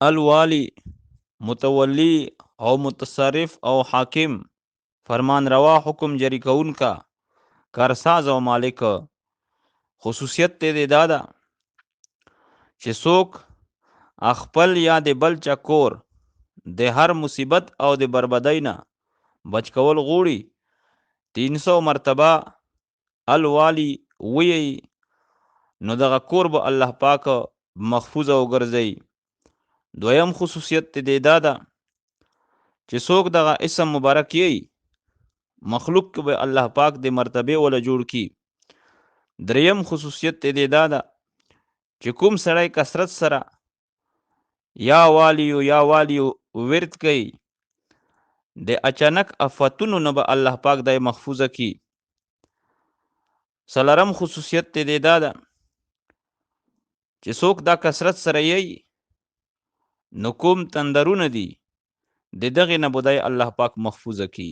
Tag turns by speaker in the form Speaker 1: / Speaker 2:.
Speaker 1: الوالی متولی او متصرف او حاکم، فرمان روا حکم جری کون کا، کارساز او مالک. خصوصیت ته دادا چې څوک خپل یا د بل چا کور د هر مصیبت او د بربادۍ نه بچ کول غوړي 300 مرتبه الوالی وی نو دغه کور به الله پاک محفوظ او ګرځي. دویم خصوصیت ته دادا چې څوک دغه اسم مبارک یي مخلوق به الله پاک د مرتبه ولا جوړ کی. دریم خصوصیت ته دادا چې کوم سړی کثرت سره یا والیو ورد کوي د اچانک آفتونو نه به الله پاک د محفوظه کی. سلرم خصوصیت ته دادا چې څوک دا کثرت سره یي نو کوم تندرونه دي د دغه نه بدای الله پاک محفوظه کی.